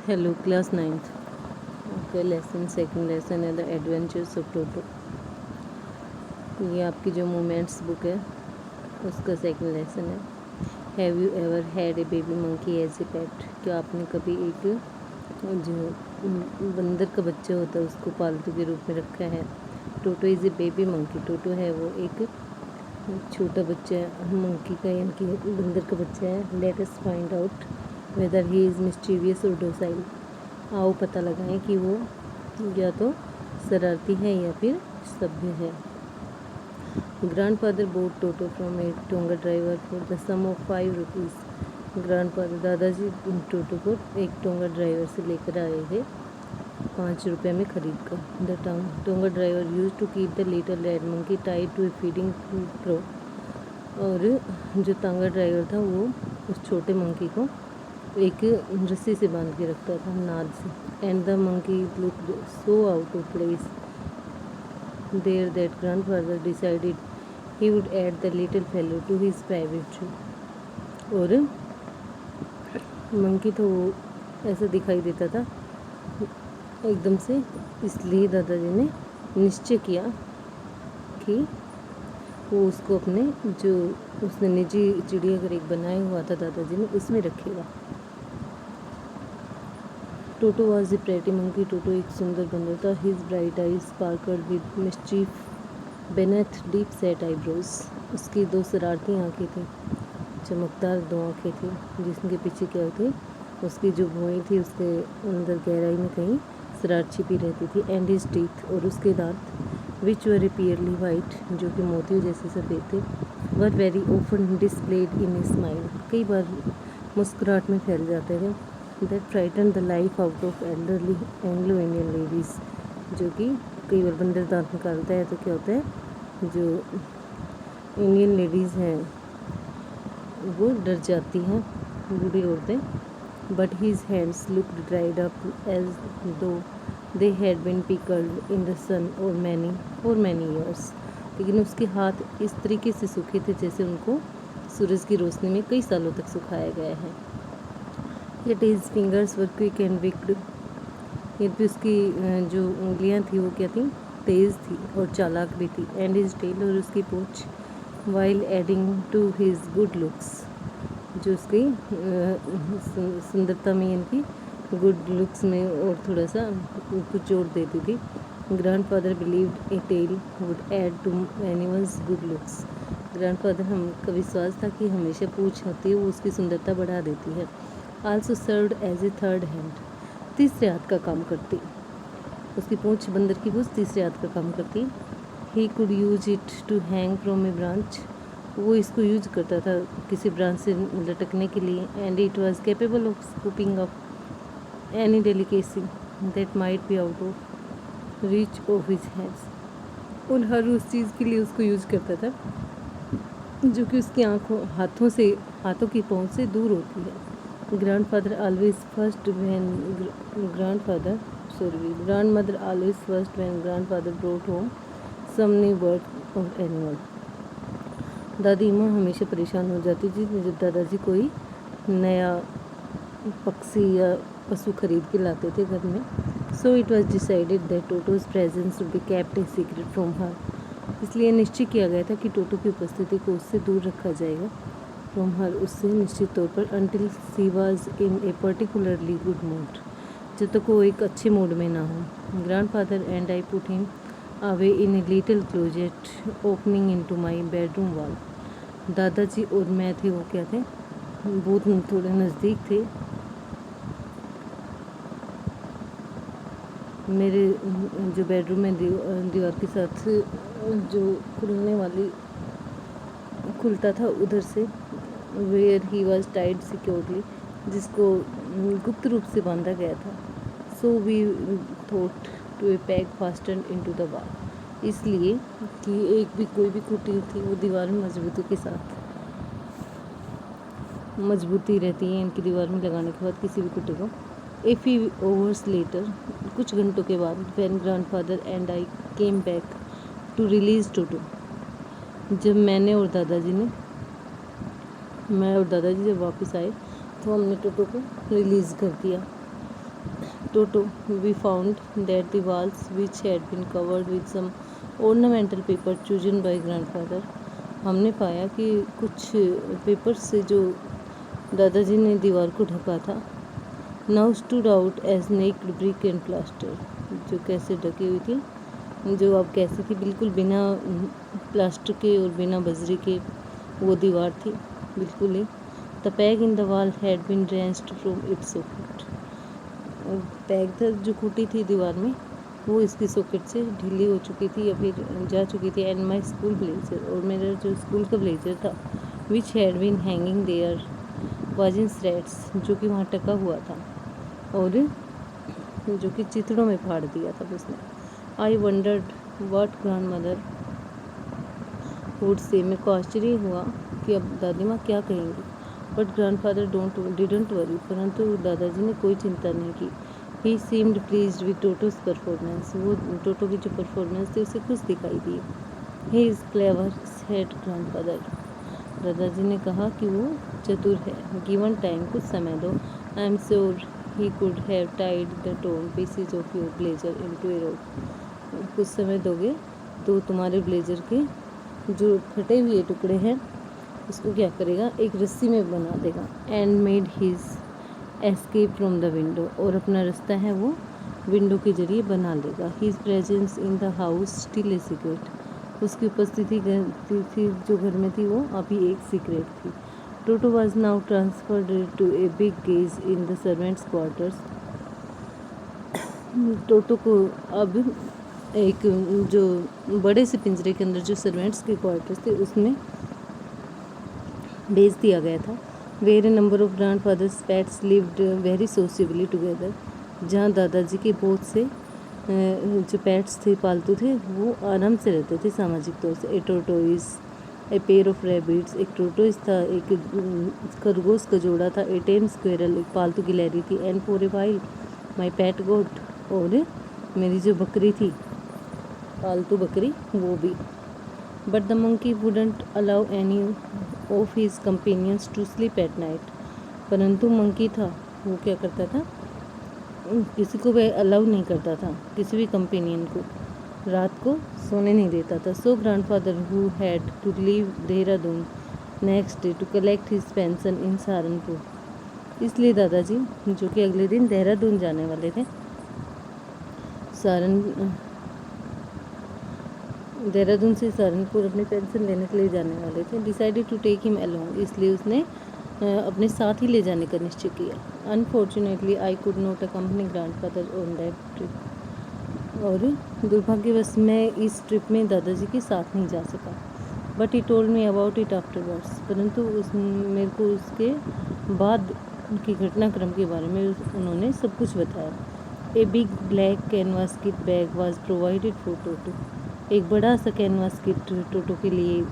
Hello class 9th okay lesson second lesson है the adventures of Toto. ये आपकी जो मोमेंट्स बुक है उसका सेकंड लेसन है। Have you ever had a baby monkey as a pet? क्या आपने कभी एक जो बंदर का बच्चा होता है उसको पालतू के रूप में रखा है? टोटो इज़ ए बेबी मंकी। टोटो है वो एक छोटा बच्चा है मंकी का, यानी कि बंदर का बच्चा है। Let us find out whether he is mysterious और डोसाइल। आओ पता लगाएं कि वो या तो शरारती है या फिर सभ्य है। Grandfather bought Toto from a tonga driver for the sum of 5 rupees. Grandfather दादाजी टोटो को एक टोंगा ड्राइवर से लेकर आए थे 5 रुपये में खरीद कर। The tonga driver used to keep the little red monkey tied to a feeding trough. और जो टांगा ड्राइवर था वो उस छोटे मंकी को एक रस्सी से बांध के रखता था, नाद से। And the monkey looked so out of place there that grandfather decided he would add the little fellow to his private zoo. और मंकी तो वो ऐसा दिखाई देता था एकदम से, इसलिए दादाजी ने निश्चय किया कि वो उसको अपने जो उसने निजी चिड़ियाघर एक बनाया हुआ था दादाजी ने, उसमें रखेगा। Toto was a pretty monkey. Toto एक सुंदर बंदर था। His bright eyes sparkled with mischief beneath deep set eyebrows. उसकी 2 शरारती आँखें थी, चमकदार 2 आँखें थी, जिसके पीछे क्या थी, उसकी जो भौहें थी उसके अंदर गहराई में कहीं शरारत छिपी रहती थी। एंड हिज टीथ, और उसके दांत विच वर पियरली वाइट, जो कि मोतियों जैसे सफ़ेद थे, were very open displayed in a smile, कई बार मुस्कुराहट में फैल जाते थे। That frighten the life out of elderly Anglo Indian ladies, जो कि कई बार बंदर दांत निकालता है तो क्या होता है, जो इंडियन लेडीज़ हैं वो डर जाती हैं, बूढ़ी औरतें। But his hands looked dried up as though they had been pickled in the sun for many years. लेकिन उसके हाथ इस तरीके से सूखे थे जैसे उनको सूरज की रोशनी में कई सालों तक सुखाया गया है। Yet his fingers were quick and wicked। यद्यपि उसकी जो उंगलियां थी वो क्या थी, तेज़ थी और चालाक भी थी। एंड हिज टेल, और उसकी पूँछ, while adding to his good looks, जो उसकी सुंदरता में, यानी कि गुड लुक्स में और थोड़ा सा कुछ जोड़ देती थी। Grandfather believed a tail would add to anyone's good looks. Grandfather हम का विश्वास था कि हमेशा पूँछ होती है वो उसकी सुंदरता बढ़ा देती है। Also served as a third hand, तीसरे हाथ का काम करती। उसकी पूँछ, बंदर की पूँछ तीसरे हाथ का काम करती। He could use it to hang from a branch, वो इसको यूज करता था किसी ब्रांच से लटकने के लिए। And it was capable of scooping up any delicacy that might be out of reach of his hands. और हर उस चीज़ के लिए उसको यूज करता था जो कि उसकी हाथों की पहुँच से दूर होती है। Grandmother always first when grandfather brought home some new bird or animal। दादी माँ हमेशा परेशान हो जाती थी जब दादाजी कोई नया पक्षी या पशु खरीद के लाते थे घर में। So it was decided that Toto's presence would be kept a secret from her। इसलिए निश्चय किया गया था कि टोटो की उपस्थिति को उससे दूर रखा जाएगा, फ्रॉम हर, उससे निश्चित तौर पर, until she was in a particularly good mood, जब तक वो एक अच्छे मूड में ना हो। Grandfather and I put him away in a little closet opening into my bedroom wall। दादाजी और मैं थे, वो क्या थे, बहुत थोड़े नज़दीक थे मेरे जो बेडरूम में दीवार के साथ जो खुलता था उधर से, where he was tied securely, जिसको गुप्त रूप से बांधा गया था। So we thought to a pack fasten into the wall, इसलिए कि कोई भी खुटी थी वो दीवार में मजबूती रहती है इनकी दीवार में लगाने के बाद किसी भी कुटी को। ए फ्यू आवर्स लेटर, कुछ घंटों के बाद, when grandfather and I came back to release Toto, जब मैं और दादाजी जब वापस आए तो हमने टोटो को रिलीज़ कर दिया। Toto, we found that the walls, which had been covered with some ornamental paper chosen by grandfather, हमने पाया कि कुछ पेपर से जो दादाजी ने दीवार को ढका था, now stood out as naked brick and plaster, जो कैसे ढकी हुई थी, जो अब कैसी थी, बिल्कुल बिना प्लास्टर के और बिना बजरी के वो दीवार थी बिल्कुल ही। The peg in the wall had been wrenched from its socket, peg था जो खूटी थी दीवार में वो इसकी सॉकेट से ढीली हो चुकी थी या फिर जा चुकी थी। एंड माई स्कूल ब्लेजर, और मेरा जो स्कूल का ब्लेजर था, which had been hanging there was in threads, जो कि वहाँ टका हुआ था और जो कि चिथड़ों में फाड़ दिया था उसने। आई wandered what grandmother would say, मेरे को आश्चर्य हुआ कि अब दादी माँ क्या कहेंगी। बट ग्रैंडफादर डिडंट वरी, परंतु दादाजी ने कोई चिंता नहीं की। He seemed pleased with Toto's performance, वो टोटो की जो परफॉर्मेंस थी उसे खुश दिखाई दी। He is clever said grandfather, दादाजी ने कहा कि वो चतुर है। गिवन टाइम, कुछ समय दो। I am sure he could have tied the torn pieces of your blazer into a rope, कुछ समय दोगे तो तुम्हारे ब्लेजर के जो फटे हुए टुकड़े हैं उसको क्या करेगा, एक रस्सी में बना देगा। And made his escape from the window, और अपना रास्ता है वो विंडो के जरिए बना लेगा। His presence in the house still a secret, उसकी उपस्थिति थी जो घर में थी वो अभी एक सीक्रेट थी। Toto was now transferred to a big cage in the servants quarters, Toto को अब एक जो बड़े से पिंजरे के अंदर जो सर्वेंट्स के क्वार्टर्स थे उसमें भेज दिया गया था। Where a number of grandfather's pets lived very sociably together, जहाँ दादाजी के बहुत से जो पेट्स थे, पालतू थे, वो आराम से रहते थे सामाजिक तौर से। A tortoise, a pair of rabbits, एक टोटोइज था, एक खरगोश का जोड़ा था। ए टेम स्क्वेरल, एक पालतू गिलहरी थी। And for a while my pet goat, और मेरी जो बकरी थी, पालतू बकरी, वो भी। But the monkey wouldn't allow any of his companions to sleep at night, परंतु मंकी था वो क्या करता था, किसी को भी अलाउ नहीं करता था, किसी भी कंपेनियन को रात को सोने नहीं देता था। So grandfather who had to leave Dehradun next day to collect his pension in Saharanpur, इसलिए दादाजी जो कि अगले दिन देहरादून जाने वाले थे, देहरादून से सहारनपुर अपनी पेंशन लेने के लिए जाने वाले थे, decided to take him along, इसलिए उसने अपने साथ ही ले जाने का निश्चय किया। Unfortunately I could not accompany grandfather on that trip, और दुर्भाग्यवश मैं इस ट्रिप में दादाजी के साथ नहीं जा सका। But he told me about it afterwards, परंतु मेरे को उसके बाद की घटनाक्रम के बारे में उन्होंने सब कुछ बताया। A big black canvas kit bag was provided for Toto, एक बड़ा सा कैनवास किट टोटो के लिए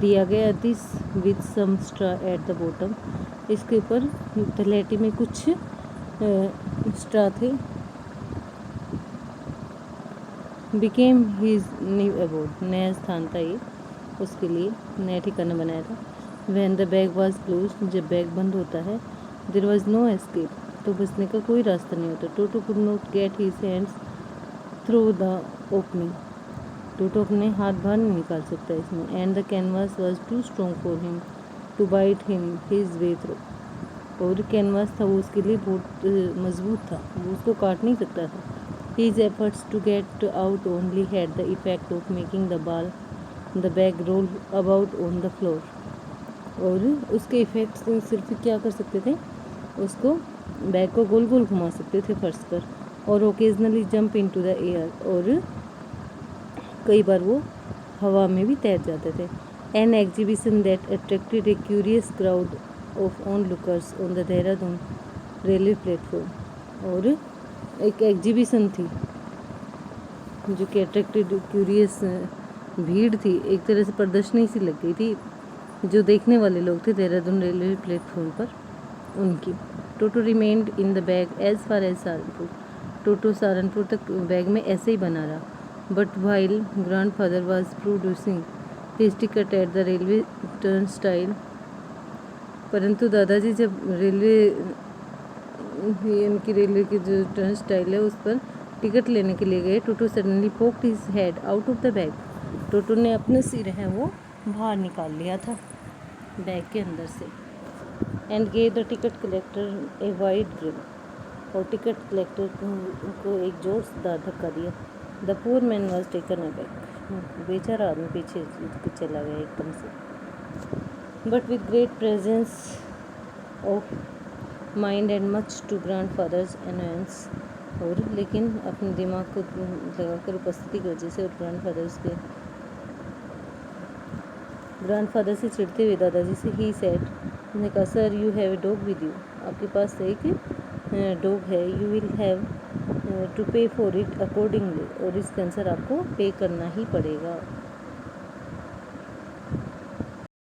दिया गया। This with some straw at the bottom, इसके ऊपर तलहटी में कुछ स्ट्रा थे। बिकेम हिज न्यू अबोर्ड, नया स्थान था ये उसके लिए, नया ठिकाना बनाया था। When the bag was closed, जब बैग बंद होता है, देयर वॉज नो एस्केप, तो बचने का कोई रास्ता नहीं होता। Toto could not get his hands through the opening, Toto अपने हाथ बाहर नहीं निकाल सकता इसमें। And the canvas was too strong for him to bite him his way through, और कैनवास था वो उसके लिए बहुत मजबूत था, वो उसको काट नहीं सकता था। His efforts to get out only had the effect of making the bag roll about on the floor, और उसके इफेक्ट्स सिर्फ क्या कर सकते थे, उसको बैग को गोल गोल घुमा सकते थे फर्श पर, और occasionally jump into the air, और कई बार वो हवा में भी तैर जाते थे। An exhibition that attracted A curious crowd of on lookers on the Dehradun railway platform, और एक एग्जीबिशन थी जो कि अट्रैक्टेड क्यूरियस भीड़ थी, एक तरह से प्रदर्शनी सी लग गई थी जो देखने वाले लोग थे देहरादून रेलवे प्लेटफॉर्म पर उनकी। Toto remained in the bag as far as Saharanpur, Toto Saharanpur तक बैग में ऐसे ही बना रहा। But while grandfather was producing his ticket at the railway turnstile, परंतु दादाजी जब रेलवे ये इनकी रेलवे की जो टर्नस्टाइल है उस पर टिकट लेने के लिए गए। Toto suddenly poked his head out of the bag. Toto ने अपने सिर है वो बाहर निकाल लिया था बैग के अंदर से। And gave the ticket collector a wide grin. और टिकट कलेक्टर को एक जोरदार धक्का दिया। The poor man was taken aback. बेचारा आदमी पीछे चला गया एकदम से। But with great presence of mind and much to grandfather's annoyance. और लेकिन अपने दिमाग को लगाकर उपस्थिति की वजह से और ग्रैंडफादर से चिढ़ते हुए दादाजी से ही सेड, उसने कहा, sir you have a dog with you. आपके पास एक डॉग है। यू विल हैव टू पे फॉर इट अकॉर्डिंगली। और इसके आंसर आपको पे करना ही पड़ेगा।